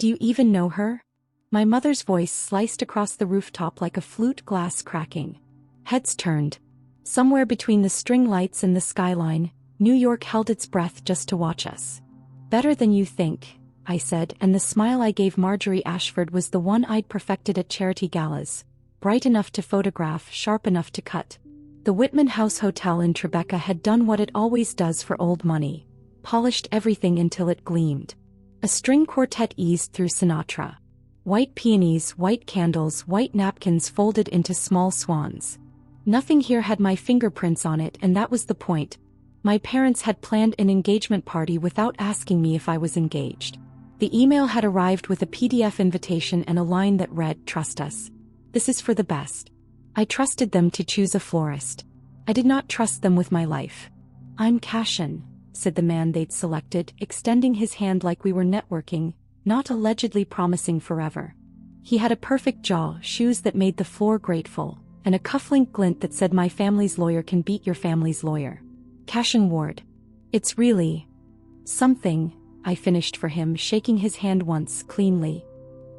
Do you even know her? My mother's voice sliced across the rooftop like a flute glass cracking. Heads turned. Somewhere between the string lights and the skyline, New York held its breath just to watch us. Better than you think, I said, and the smile I gave Marjorie Ashford was the one I'd perfected at charity galas. Bright enough to photograph, sharp enough to cut. The Whitman House Hotel in Tribeca had done what it always does for old money. Polished everything until it gleamed. A string quartet eased through Sinatra. White peonies, white candles, white napkins folded into small swans. Nothing here had my fingerprints on it, and that was the point. My parents had planned an engagement party without asking me if I was engaged. The email had arrived with a PDF invitation and a line that read, "Trust us. This is for the best." I trusted them to choose a florist. I did not trust them with my life. "I'm Cashin," said the man they'd selected, extending his hand like we were networking, not allegedly promising forever. He had a perfect jaw, shoes that made the floor grateful, and a cufflink glint that said, "My family's lawyer can beat your family's lawyer." Cashin Ward. "It's really something," I finished for him, shaking his hand once, cleanly.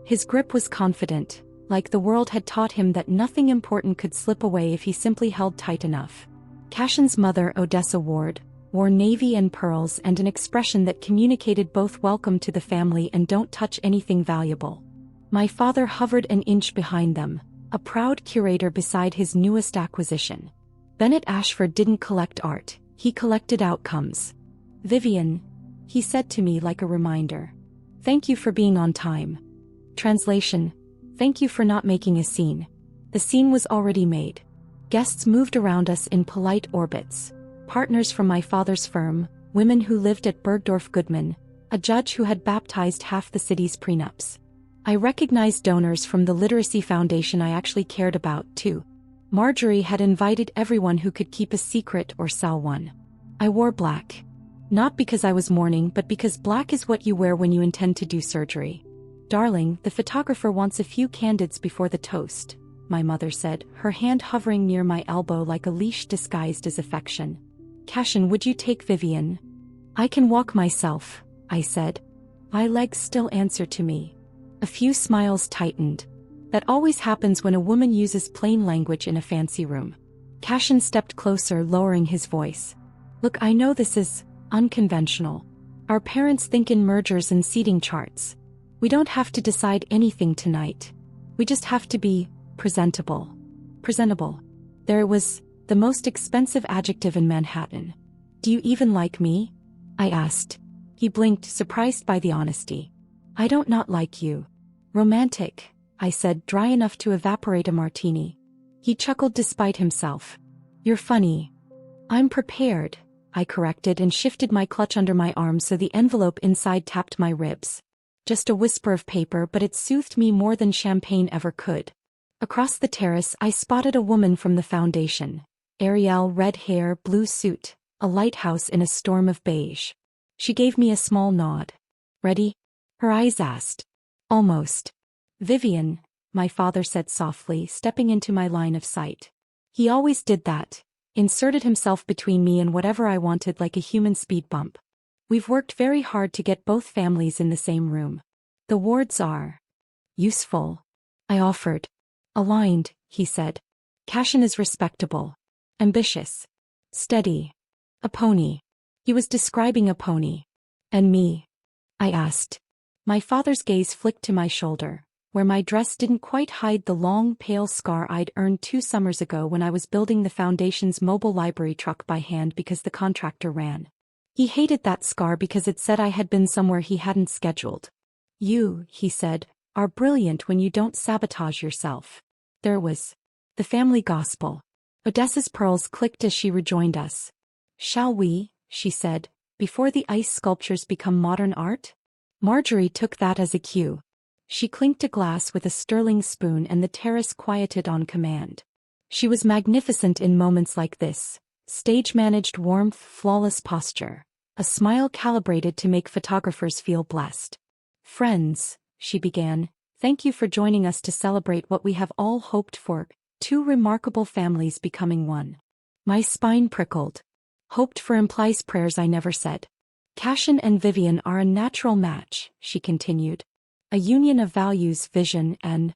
His grip was confident, like the world had taught him that nothing important could slip away if he simply held tight enough. Cashin's mother, Odessa Ward, wore navy and pearls and an expression that communicated both welcome to the family and don't touch anything valuable. My father hovered an inch behind them, a proud curator beside his newest acquisition. Bennett Ashford didn't collect art, he collected outcomes. "Vivian," he said to me like a reminder. "Thank you for being on time." Translation: thank you for not making a scene. The scene was already made. Guests moved around us in polite orbits. Partners from my father's firm, women who lived at Bergdorf Goodman, a judge who had baptized half the city's prenups. I recognized donors from the literacy foundation I actually cared about, too. Marjorie had invited everyone who could keep a secret or sell one. I wore black. Not because I was mourning, but because black is what you wear when you intend to do surgery. "Darling, the photographer wants a few candids before the toast," my mother said, her hand hovering near my elbow like a leash disguised as affection. "Cashin, would you take Vivian?" "I can walk myself," I said. My legs still answer to me. A few smiles tightened. That always happens when a woman uses plain language in a fancy room. Cashin stepped closer, lowering his voice. "Look, I know this is unconventional. Our parents think in mergers and seating charts. We don't have to decide anything tonight. We just have to be presentable." Presentable. There it was, the most expensive adjective in Manhattan. "Do you even like me?" I asked. He blinked, surprised by the honesty. "I don't not like you." "Romantic," I said, dry enough to evaporate a martini. He chuckled despite himself. "You're funny." "I'm prepared," I corrected and shifted my clutch under my arm so the envelope inside tapped my ribs. Just a whisper of paper, but it soothed me more than champagne ever could. Across the terrace I spotted a woman from the foundation. Ariel, red hair, blue suit, a lighthouse in a storm of beige. She gave me a small nod. "Ready?" her eyes asked. "Almost." "Vivian," my father said softly, stepping into my line of sight. He always did that, inserted himself between me and whatever I wanted like a human speed bump. "We've worked very hard to get both families in the same room. The Wards are useful," I offered. "Aligned," he said. "Cashin is respectable. Ambitious. Steady. A pony." He was describing a pony. "And me?" I asked. My father's gaze flicked to my shoulder, where my dress didn't quite hide the long, pale scar I'd earned 2 summers ago when I was building the foundation's mobile library truck by hand because the contractor ran. He hated that scar because it said I had been somewhere he hadn't scheduled. "You," he said, "are brilliant when you don't sabotage yourself." There was the family gospel. Odessa's pearls clicked as she rejoined us. "Shall we," she said, "before the ice sculptures become modern art?" Marjorie took that as a cue. She clinked a glass with a sterling spoon and the terrace quieted on command. She was magnificent in moments like this. Stage-managed warmth, flawless posture. A smile calibrated to make photographers feel blessed. "Friends," she began, "thank you for joining us to celebrate what we have all hoped for, 2 remarkable families becoming one." My spine prickled. "Hoped for implies prayers I never said." "Cashin and Vivian are a natural match," she continued. A union of values, vision, and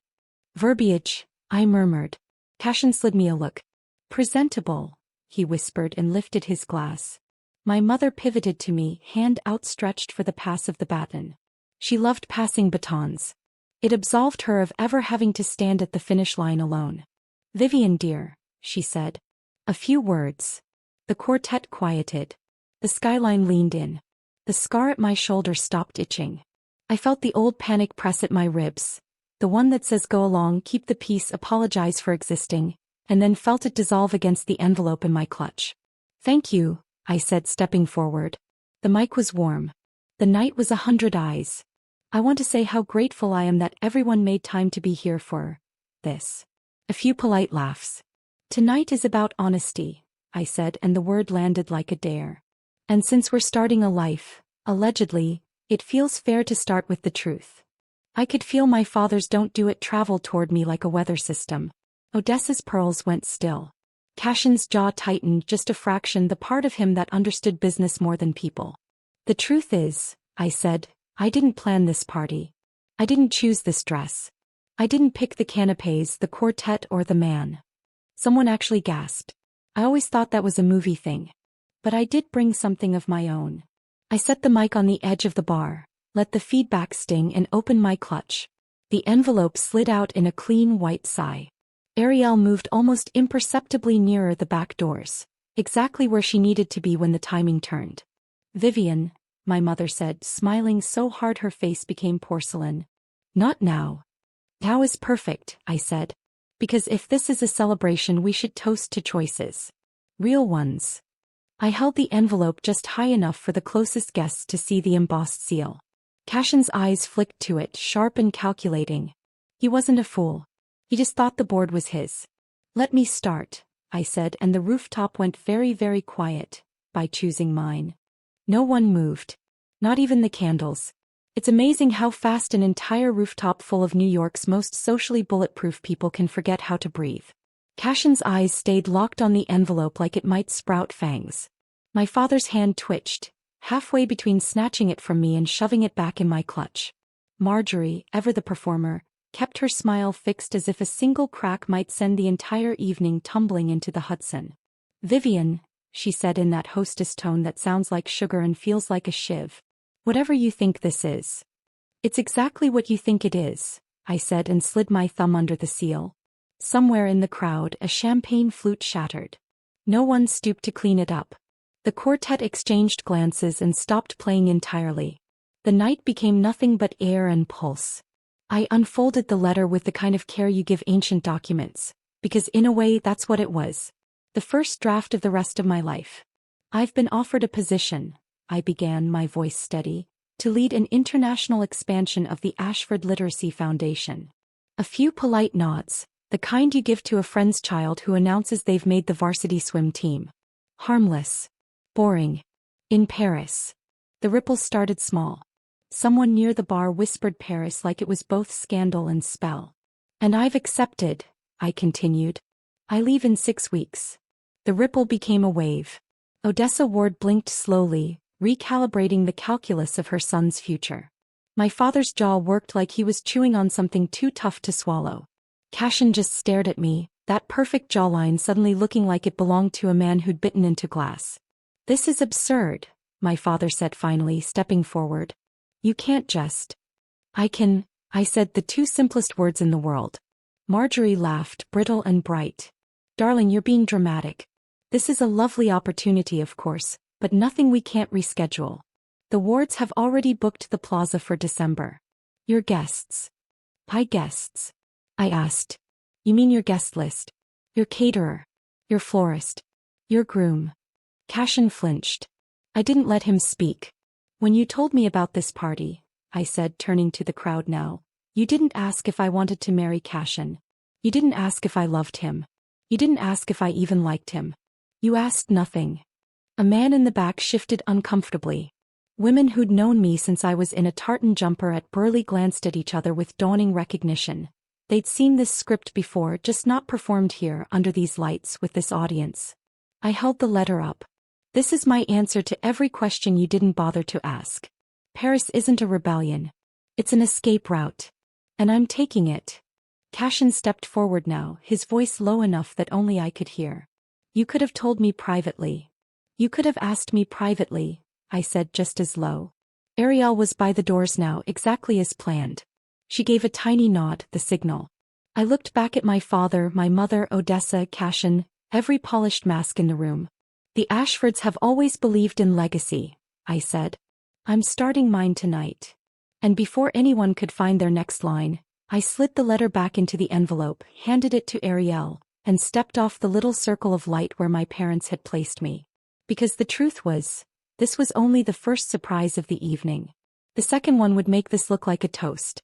verbiage, I murmured. Cashin slid me a look. Presentable, he whispered and lifted his glass. My mother pivoted to me, hand outstretched for the pass of the baton. She loved passing batons. It absolved her of ever having to stand at the finish line alone. Vivian dear, she said. A few words. The quartet quieted. The skyline leaned in. The scar at my shoulder stopped itching. I felt the old panic press at my ribs. The one that says go along, keep the peace, apologize for existing, and then felt it dissolve against the envelope in my clutch. Thank you, I said, stepping forward. The mic was warm. The night was 100 eyes. I want to say how grateful I am that everyone made time to be here for this. A few polite laughs. Tonight is about honesty, I said, and the word landed like a dare. And since we're starting a life, allegedly, it feels fair to start with the truth. I could feel my father's don't do it travel toward me like a weather system. Odessa's pearls went still. Cashin's jaw tightened just a fraction, the part of him that understood business more than people. The truth is, I said, I didn't plan this party. I didn't choose this dress. I didn't pick the canapes, the quartet, or the man. Someone actually gasped. I always thought that was a movie thing. But I did bring something of my own. I set the mic on the edge of the bar, let the feedback sting, and opened my clutch. The envelope slid out in a clean white sigh. Ariel moved almost imperceptibly nearer the back doors, exactly where she needed to be when the timing turned. Vivian, my mother said, smiling so hard her face became porcelain. Not now. Now is perfect, I said. Because if this is a celebration, we should toast to choices. Real ones. I held the envelope just high enough for the closest guests to see the embossed seal. Cashin's eyes flicked to it, sharp and calculating. He wasn't a fool. He just thought the board was his. Let me start, I said, and the rooftop went very, very quiet, by choosing mine. No one moved. Not even the candles. It's amazing how fast an entire rooftop full of New York's most socially bulletproof people can forget how to breathe. Cashin's eyes stayed locked on the envelope like it might sprout fangs. My father's hand twitched, halfway between snatching it from me and shoving it back in my clutch. Marjorie, ever the performer, kept her smile fixed as if a single crack might send the entire evening tumbling into the Hudson. Vivian, she said in that hostess tone that sounds like sugar and feels like a shiv. Whatever you think this is. It's exactly what you think it is, I said and slid my thumb under the seal. Somewhere in the crowd, a champagne flute shattered. No one stooped to clean it up. The quartet exchanged glances and stopped playing entirely. The night became nothing but air and pulse. I unfolded the letter with the kind of care you give ancient documents, because in a way that's what it was. The first draft of the rest of my life. I've been offered a position, I began, my voice steady, to lead an international expansion of the Ashford Literacy Foundation. A few polite nods. The kind you give to a friend's child who announces they've made the varsity swim team. Harmless. Boring. In Paris. The ripples started small. Someone near the bar whispered Paris like it was both scandal and spell. And I've accepted, I continued. I leave in 6 weeks. The ripple became a wave. Odessa Ward blinked slowly, recalibrating the calculus of her son's future. My father's jaw worked like he was chewing on something too tough to swallow. Cashin just stared at me, that perfect jawline suddenly looking like it belonged to a man who'd bitten into glass. This is absurd, my father said finally, stepping forward. You can't just. I can, I said the two simplest words in the world. Marjorie laughed, brittle and bright. Darling, you're being dramatic. This is a lovely opportunity, of course, but nothing we can't reschedule. The Wards have already booked the plaza for December. Your guests. My guests. I asked. You mean your guest list? Your caterer? Your florist? Your groom? Cashin flinched. I didn't let him speak. When you told me about this party, I said, turning to the crowd now, you didn't ask if I wanted to marry Cashin. You didn't ask if I loved him. You didn't ask if I even liked him. You asked nothing. A man in the back shifted uncomfortably. Women who'd known me since I was in a tartan jumper at Burley glanced at each other with dawning recognition. They'd seen this script before, just not performed here, under these lights, with this audience. I held the letter up. This is my answer to every question you didn't bother to ask. Paris isn't a rebellion. It's an escape route. And I'm taking it. Cashin stepped forward now, his voice low enough that only I could hear. You could have told me privately. You could have asked me privately, I said just as low. Ariel was by the doors now, exactly as planned. She gave a tiny nod, the signal. I looked back at my father, my mother, Odessa, Cashin, every polished mask in the room. The Ashfords have always believed in legacy, I said. I'm starting mine tonight. And before anyone could find their next line, I slid the letter back into the envelope, handed it to Ariel, and stepped off the little circle of light where my parents had placed me. Because the truth was, this was only the first surprise of the evening. The second one would make this look like a toast.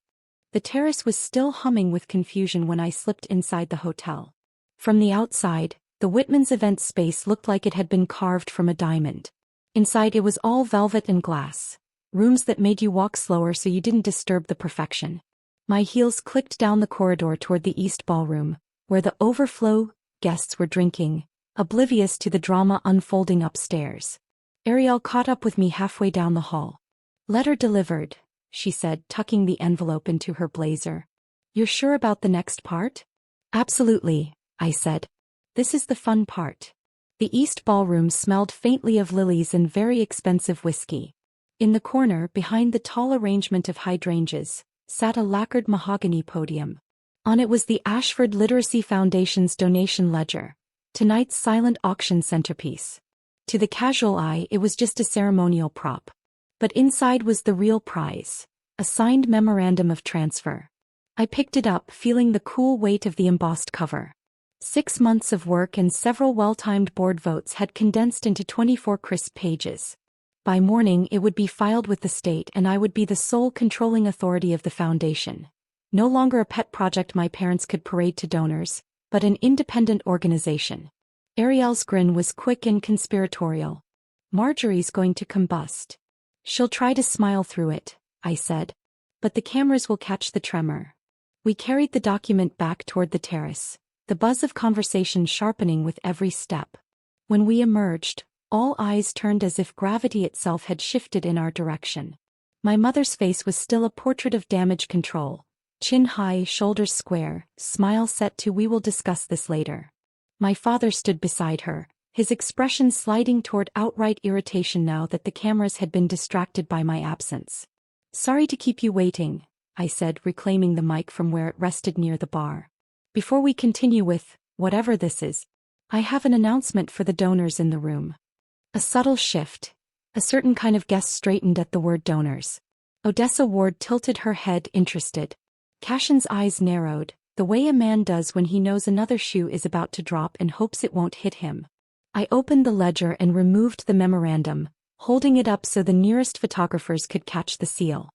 The terrace was still humming with confusion when I slipped inside the hotel. From the outside, the Whitman's event space looked like it had been carved from a diamond. Inside it was all velvet and glass. Rooms that made you walk slower so you didn't disturb the perfection. My heels clicked down the corridor toward the East Ballroom, where the overflow guests were drinking, oblivious to the drama unfolding upstairs. Ariel caught up with me halfway down the hall. Letter delivered, she said, tucking the envelope into her blazer. You're sure about the next part? Absolutely, I said. This is the fun part. The East Ballroom smelled faintly of lilies and very expensive whiskey. In the corner, behind the tall arrangement of hydrangeas, sat a lacquered mahogany podium. On it was the Ashford Literacy Foundation's donation ledger, tonight's silent auction centerpiece. To the casual eye, it was just a ceremonial prop. But inside was the real prize, a signed memorandum of transfer. I picked it up, feeling the cool weight of the embossed cover. 6 months of work and several well-timed board votes had condensed into 24 crisp pages. By morning it would be filed with the state and I would be the sole controlling authority of the foundation. No longer a pet project my parents could parade to donors, but an independent organization. Ariel's grin was quick and conspiratorial. Marjorie's going to combust. She'll try to smile through it, I said. But the cameras will catch the tremor. We carried the document back toward the terrace, the buzz of conversation sharpening with every step. When we emerged, all eyes turned as if gravity itself had shifted in our direction. My mother's face was still a portrait of damage control. Chin high, shoulders square, smile set to "we will discuss this later." My father stood beside her, his expression sliding toward outright irritation now that the cameras had been distracted by my absence. "Sorry to keep you waiting," I said, reclaiming the mic from where it rested near the bar. "Before we continue with whatever this is, I have an announcement for the donors in the room." A subtle shift. A certain kind of guest straightened at the word donors. Odessa Ward tilted her head, interested. Cashin's eyes narrowed, the way a man does when he knows another shoe is about to drop and hopes it won't hit him. I opened the ledger and removed the memorandum, holding it up so the nearest photographers could catch the seal.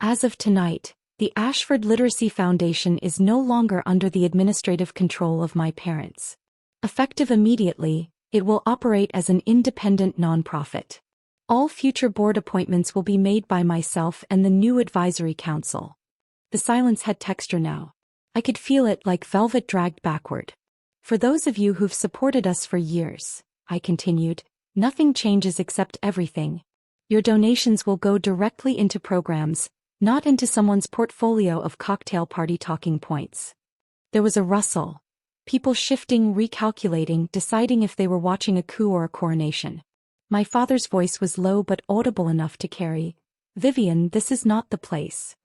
As of tonight, the Ashford Literacy Foundation is no longer under the administrative control of my parents. Effective immediately, it will operate as an independent nonprofit. All future board appointments will be made by myself and the new advisory council. The silence had texture now. I could feel it like velvet dragged backward. For those of you who've supported us for years, I continued, nothing changes except everything. Your donations will go directly into programs, not into someone's portfolio of cocktail party talking points. There was a rustle. People shifting, recalculating, deciding if they were watching a coup or a coronation. My father's voice was low but audible enough to carry. "Vivian, this is not the place."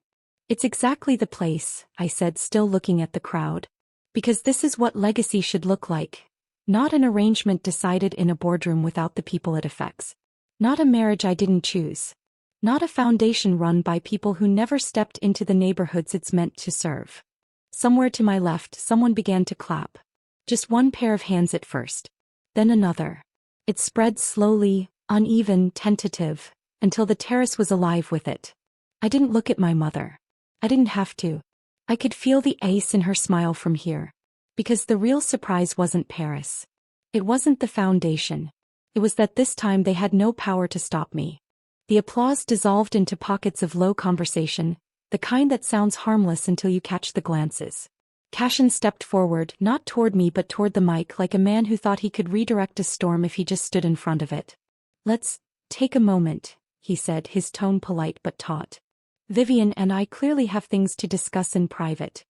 "It's exactly the place," I said, still looking at the crowd. "Because this is what legacy should look like. Not an arrangement decided in a boardroom without the people it affects. Not a marriage I didn't choose. Not a foundation run by people who never stepped into the neighborhoods it's meant to serve." Somewhere to my left, someone began to clap. Just one pair of hands at first. Then another. It spread slowly, uneven, tentative, until the terrace was alive with it. I didn't look at my mother. I didn't have to. I could feel the ace in her smile from here. Because the real surprise wasn't Paris. It wasn't the foundation. It was that this time they had no power to stop me. The applause dissolved into pockets of low conversation, the kind that sounds harmless until you catch the glances. Cashin stepped forward, not toward me but toward the mic like a man who thought he could redirect a storm if he just stood in front of it. "Let's take a moment," he said, his tone polite but taut. Vivian and I clearly have things to discuss in private.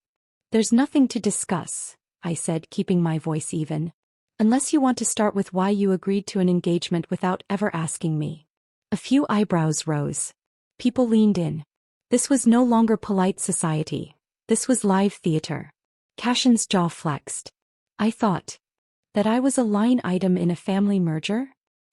There's nothing to discuss, I said, keeping my voice even. Unless you want to start with why you agreed to an engagement without ever asking me. A few eyebrows rose. People leaned in. This was no longer polite society. This was live theater. Cashin's jaw flexed. I thought that I was a line item in a family merger?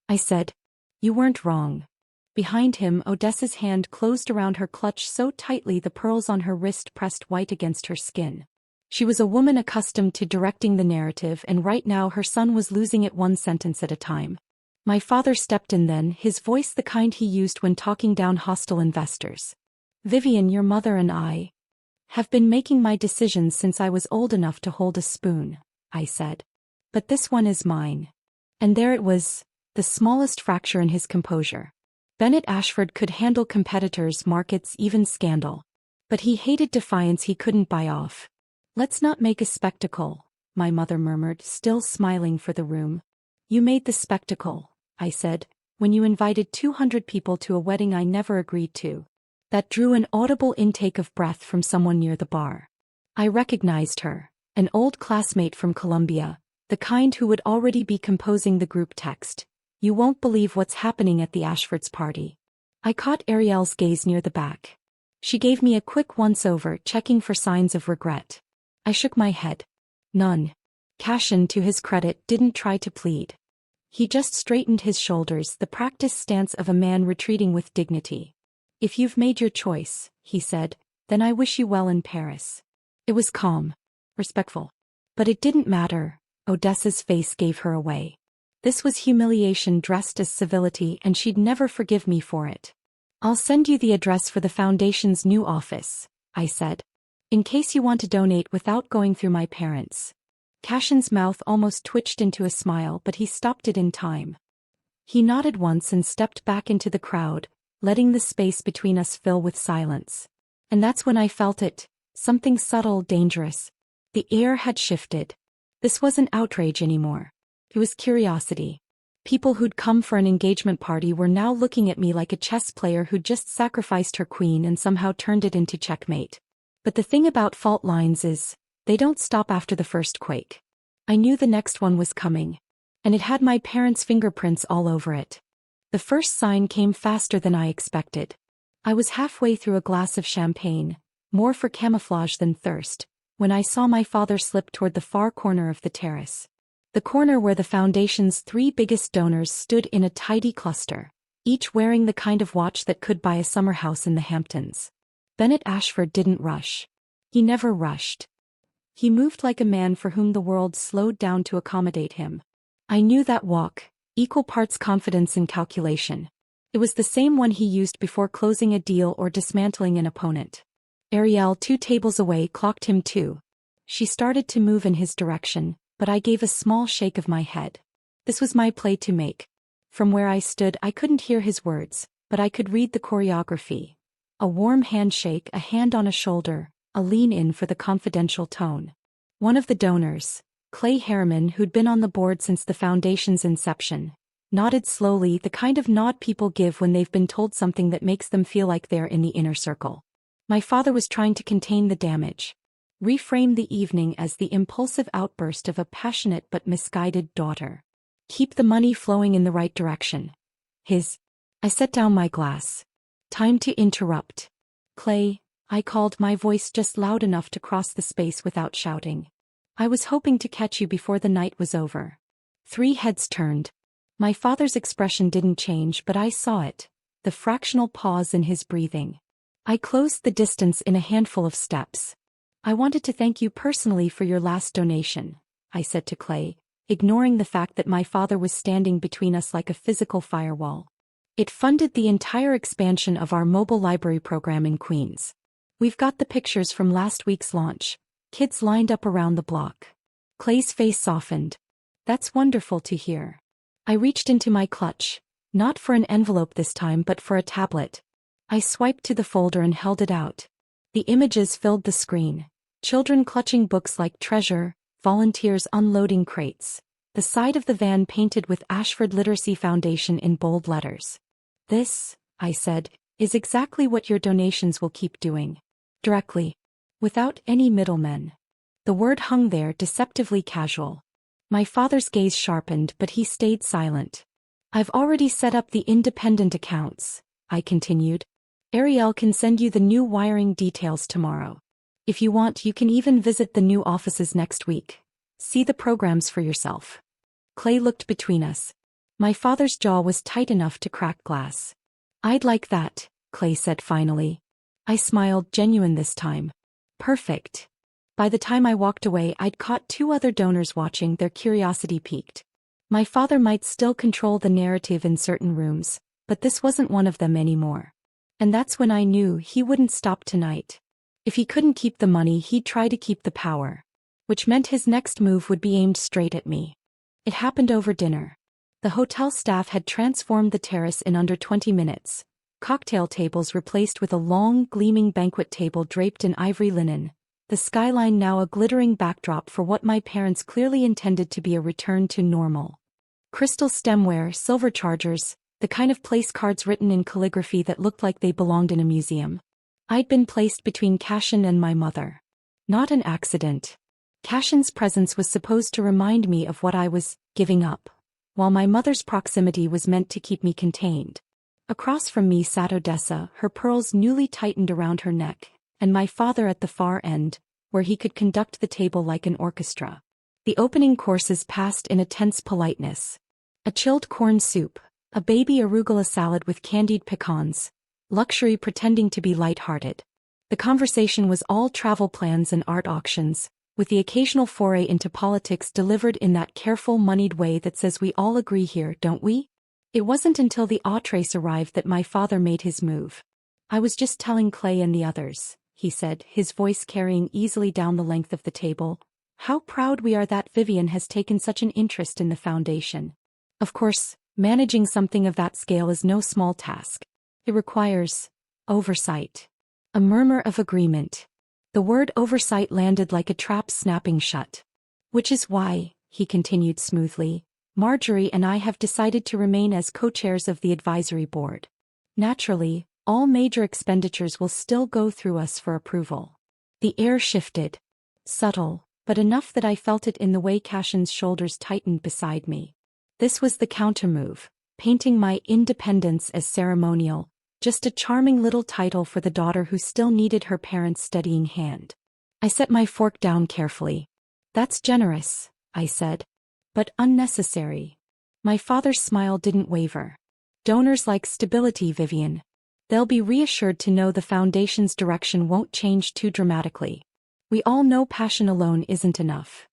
I said, you weren't wrong. Behind him, Odessa's hand closed around her clutch so tightly the pearls on her wrist pressed white against her skin. She was a woman accustomed to directing the narrative, and right now her son was losing it one sentence at a time. My father stepped in then, his voice the kind he used when talking down hostile investors. Vivian, your mother and I have been making my decisions since I was old enough to hold a spoon, I said. But this one is mine. And there it was, the smallest fracture in his composure. Bennett Ashford could handle competitors, markets, even scandal. But he hated defiance he couldn't buy off. Let's not make a spectacle, my mother murmured, still smiling for the room. You made the spectacle, I said, when you invited 200 people to a wedding I never agreed to. That drew an audible intake of breath from someone near the bar. I recognized her, an old classmate from Columbia, the kind who would already be composing the group text. You won't believe what's happening at the Ashfords' party. I caught Ariel's gaze near the back. She gave me a quick once-over, checking for signs of regret. I shook my head. None. Cashin, to his credit, didn't try to plead. He just straightened his shoulders, the practiced stance of a man retreating with dignity. If you've made your choice, he said, then I wish you well in Paris. It was calm. Respectful. But it didn't matter. Odessa's face gave her away. This was humiliation dressed as civility, and she'd never forgive me for it. I'll send you the address for the foundation's new office, I said. In case you want to donate without going through my parents. Cashin's mouth almost twitched into a smile, but he stopped it in time. He nodded once and stepped back into the crowd, letting the space between us fill with silence. And that's when I felt it, something subtle, dangerous. The air had shifted. This wasn't outrage anymore. It was curiosity. People who'd come for an engagement party were now looking at me like a chess player who'd just sacrificed her queen and somehow turned it into checkmate. But the thing about fault lines is, they don't stop after the first quake. I knew the next one was coming. And it had my parents' fingerprints all over it. The first sign came faster than I expected. I was halfway through a glass of champagne, more for camouflage than thirst, when I saw my father slip toward the far corner of the terrace. The corner where the foundation's 3 biggest donors stood in a tidy cluster, each wearing the kind of watch that could buy a summer house in the Hamptons. Bennett Ashford didn't rush. He never rushed. He moved like a man for whom the world slowed down to accommodate him. I knew that walk, equal parts confidence and calculation. It was the same one he used before closing a deal or dismantling an opponent. Ariel, 2 tables away, clocked him too. She started to move in his direction, but I gave a small shake of my head. This was my play to make. From where I stood I couldn't hear his words, but I could read the choreography. A warm handshake, a hand on a shoulder, a lean-in for the confidential tone. One of the donors, Clay Harriman, who'd been on the board since the foundation's inception, nodded slowly, the kind of nod people give when they've been told something that makes them feel like they're in the inner circle. My father was trying to contain the damage. Reframe the evening as the impulsive outburst of a passionate but misguided daughter. Keep the money flowing in the right direction. I set down my glass. Time to interrupt. Clay, I called, my voice just loud enough to cross the space without shouting. I was hoping to catch you before the night was over. 3 heads turned. My father's expression didn't change, but I saw it, the fractional pause in his breathing. I closed the distance in a handful of steps. I wanted to thank you personally for your last donation, I said to Clay, ignoring the fact that my father was standing between us like a physical firewall. It funded the entire expansion of our mobile library program in Queens. We've got the pictures from last week's launch. Kids lined up around the block. Clay's face softened. That's wonderful to hear. I reached into my clutch, not for an envelope this time but for a tablet. I swiped to the folder and held it out. The images filled the screen. Children clutching books like treasure, volunteers unloading crates. The side of the van painted with Ashford Literacy Foundation in bold letters. This, I said, is exactly what your donations will keep doing. Directly. Without any middlemen. The word hung there deceptively casual. My father's gaze sharpened, but he stayed silent. I've already set up the independent accounts, I continued. Ariel can send you the new wiring details tomorrow. If you want, you can even visit the new offices next week. See the programs for yourself. Clay looked between us. My father's jaw was tight enough to crack glass. I'd like that, Clay said finally. I smiled, genuine this time. Perfect. By the time I walked away, I'd caught 2 other donors watching, their curiosity piqued. My father might still control the narrative in certain rooms, but this wasn't one of them anymore. And that's when I knew he wouldn't stop tonight. If he couldn't keep the money, he'd try to keep the power. Which meant his next move would be aimed straight at me. It happened over dinner. The hotel staff had transformed the terrace in under 20 minutes. Cocktail tables replaced with a long, gleaming banquet table draped in ivory linen. The skyline now a glittering backdrop for what my parents clearly intended to be a return to normal. Crystal stemware, silver chargers, the kind of place cards written in calligraphy that looked like they belonged in a museum. I'd been placed between Cashin and my mother. Not an accident. Cashin's presence was supposed to remind me of what I was giving up, while my mother's proximity was meant to keep me contained. Across from me sat Odessa, her pearls newly tightened around her neck, and my father at the far end, where he could conduct the table like an orchestra. The opening courses passed in a tense politeness. A chilled corn soup, a baby arugula salad with candied pecans, luxury pretending to be light-hearted. The conversation was all travel plans and art auctions, with the occasional foray into politics delivered in that careful, moneyed way that says we all agree here, don't we? It wasn't until the entrees arrived that my father made his move. I was just telling Clay and the others, he said, his voice carrying easily down the length of the table, how proud we are that Vivian has taken such an interest in the foundation. Of course, managing something of that scale is no small task. It requires oversight. A murmur of agreement. The word oversight landed like a trap snapping shut. Which is why, he continued smoothly, Marjorie and I have decided to remain as co-chairs of the advisory board. Naturally, all major expenditures will still go through us for approval. The air shifted. Subtle, but enough that I felt it in the way Cashin's shoulders tightened beside me. This was the countermove, painting my independence as ceremonial, just a charming little title for the daughter who still needed her parents' steadying hand. I set my fork down carefully. That's generous, I said. But unnecessary. My father's smile didn't waver. Donors like stability, Vivian. They'll be reassured to know the foundation's direction won't change too dramatically. We all know passion alone isn't enough.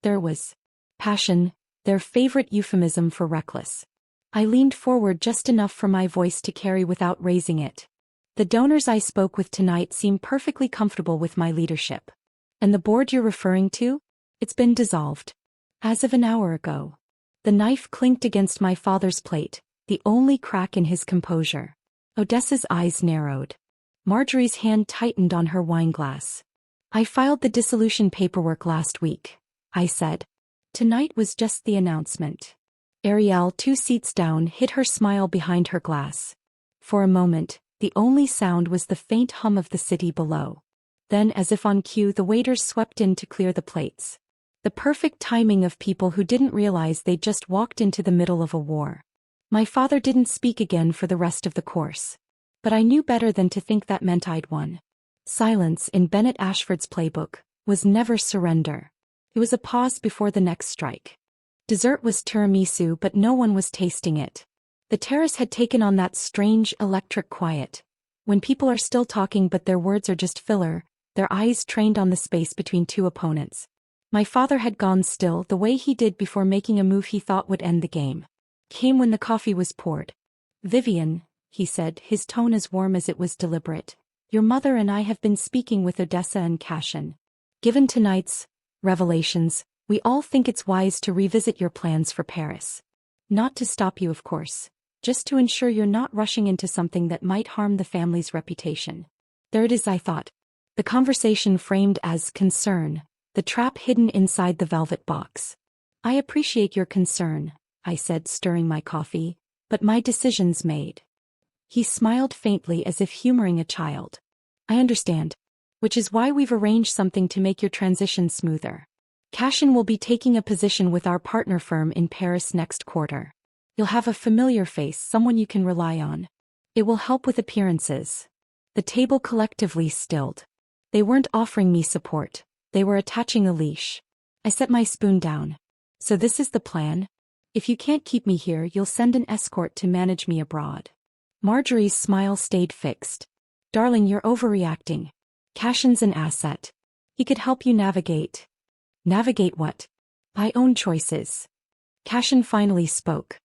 There was passion, their favorite euphemism for reckless. I leaned forward just enough for my voice to carry without raising it. The donors I spoke with tonight seem perfectly comfortable with my leadership. And the board you're referring to? It's been dissolved. As of an hour ago. The knife clinked against my father's plate, the only crack in his composure. Odessa's eyes narrowed. Marjorie's hand tightened on her wineglass. I filed the dissolution paperwork last week, I said. Tonight was just the announcement. Ariel, 2 seats down, hid her smile behind her glass. For a moment, the only sound was the faint hum of the city below. Then, as if on cue, the waiters swept in to clear the plates. The perfect timing of people who didn't realize they'd just walked into the middle of a war. My father didn't speak again for the rest of the course. But I knew better than to think that meant I'd won. Silence, in Bennett Ashford's playbook, was never surrender. It was a pause before the next strike. Dessert was tiramisu, but no one was tasting it. The terrace had taken on that strange, electric quiet. When people are still talking but their words are just filler, their eyes trained on the space between 2 opponents. My father had gone still, the way he did before making a move he thought would end the game. Came when the coffee was poured. Vivian, he said, his tone as warm as it was deliberate. Your mother and I have been speaking with Odessa and Cashin. Given tonight's revelations, we all think it's wise to revisit your plans for Paris. Not to stop you, of course. Just to ensure you're not rushing into something that might harm the family's reputation. There it is, I thought. The conversation framed as concern, the trap hidden inside the velvet box. I appreciate your concern, I said, stirring my coffee, but my decision's made. He smiled faintly as if humoring a child. I understand. Which is why we've arranged something to make your transition smoother. Cashin will be taking a position with our partner firm in Paris next quarter. You'll have a familiar face, someone you can rely on. It will help with appearances. The table collectively stilled. They weren't offering me support. They were attaching a leash. I set my spoon down. So this is the plan? If you can't keep me here, you'll send an escort to manage me abroad. Marjorie's smile stayed fixed. Darling, you're overreacting. Cashin's an asset. He could help you navigate. Navigate what? My own choices. Cashin finally spoke.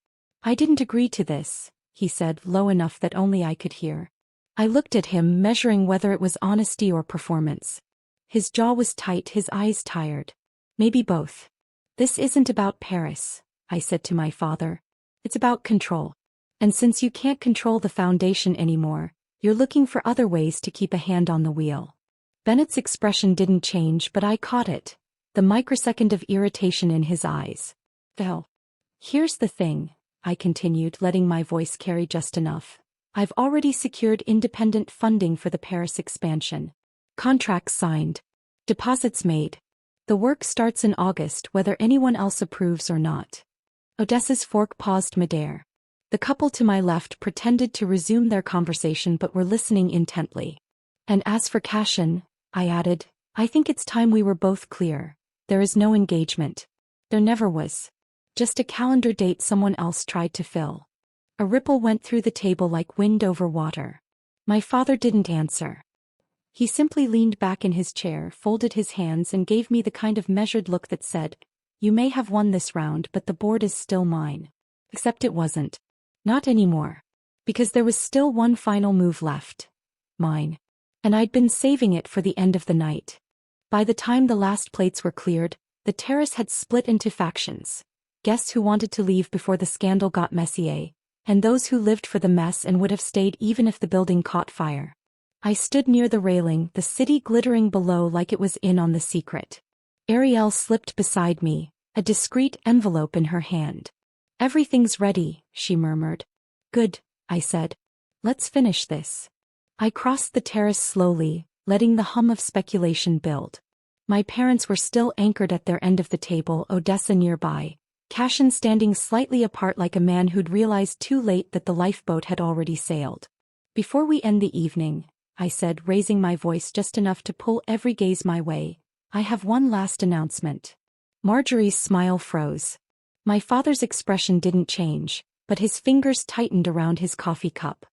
I didn't agree to this, he said, low enough that only I could hear. I looked at him, measuring whether it was honesty or performance. His jaw was tight, his eyes tired. Maybe both. This isn't about Paris, I said to my father. It's about control. And since you can't control the foundation anymore, you're looking for other ways to keep a hand on the wheel. Bennett's expression didn't change, but I caught it. The microsecond of irritation in his eyes. Well, here's the thing, I continued, letting my voice carry just enough. I've already secured independent funding for the Paris expansion. Contracts signed. Deposits made. The work starts in August, whether anyone else approves or not. Odessa's fork paused midair. The couple to my left pretended to resume their conversation but were listening intently. And as for Cashin, I added, I think it's time we were both clear. There is no engagement. There never was. Just a calendar date someone else tried to fill. A ripple went through the table like wind over water. My father didn't answer. He simply leaned back in his chair, folded his hands, and gave me the kind of measured look that said, You may have won this round, but the board is still mine. Except it wasn't. Not anymore. Because there was still one final move left. Mine. And I'd been saving it for the end of the night. By the time the last plates were cleared, the terrace had split into factions. Guests who wanted to leave before the scandal got messy, and those who lived for the mess and would have stayed even if the building caught fire. I stood near the railing, the city glittering below like it was in on the secret. Ariel slipped beside me, a discreet envelope in her hand. Everything's ready, she murmured. Good, I said. Let's finish this. I crossed the terrace slowly, letting the hum of speculation build. My parents were still anchored at their end of the table, Odessa nearby, Cashin standing slightly apart like a man who'd realized too late that the lifeboat had already sailed. Before we end the evening, I said, raising my voice just enough to pull every gaze my way, I have one last announcement. Marjorie's smile froze. My father's expression didn't change, but his fingers tightened around his coffee cup.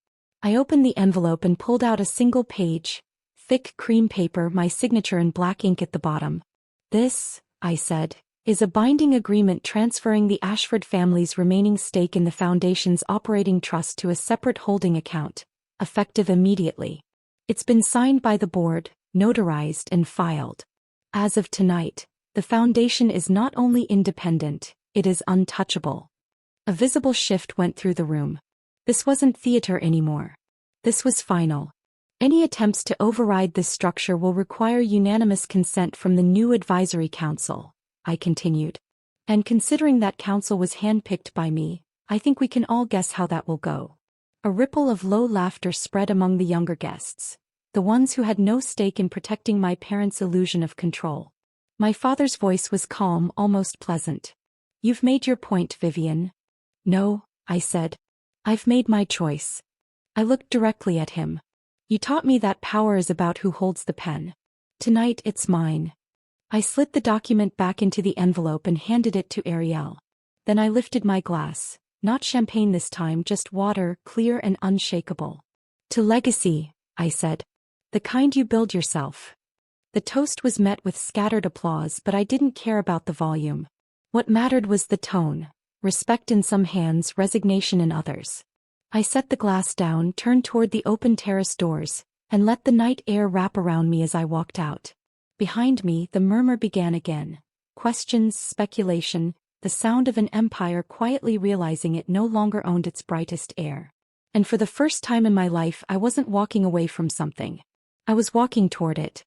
I opened the envelope and pulled out a single page, thick cream paper, my signature in black ink at the bottom. This, I said, is a binding agreement transferring the Ashford family's remaining stake in the Foundation's operating trust to a separate holding account, effective immediately. It's been signed by the board, notarized and filed. As of tonight, the Foundation is not only independent, it is untouchable. A visible shift went through the room. This wasn't theater anymore. This was final. Any attempts to override this structure will require unanimous consent from the new advisory council, I continued. And considering that council was handpicked by me, I think we can all guess how that will go. A ripple of low laughter spread among the younger guests, the ones who had no stake in protecting my parents' illusion of control. My father's voice was calm, almost pleasant. You've made your point, Vivian. No, I said. I've made my choice. I looked directly at him. You taught me that power is about who holds the pen. Tonight it's mine. I slid the document back into the envelope and handed it to Ariel. Then I lifted my glass, not champagne this time, just water, clear and unshakable. To legacy, I said. The kind you build yourself. The toast was met with scattered applause, but I didn't care about the volume. What mattered was the tone, respect in some hands, resignation in others. I set the glass down, turned toward the open terrace doors, and let the night air wrap around me as I walked out. Behind me, the murmur began again. Questions, speculation, the sound of an empire quietly realizing it no longer owned its brightest air. And for the first time in my life, I wasn't walking away from something. I was walking toward it.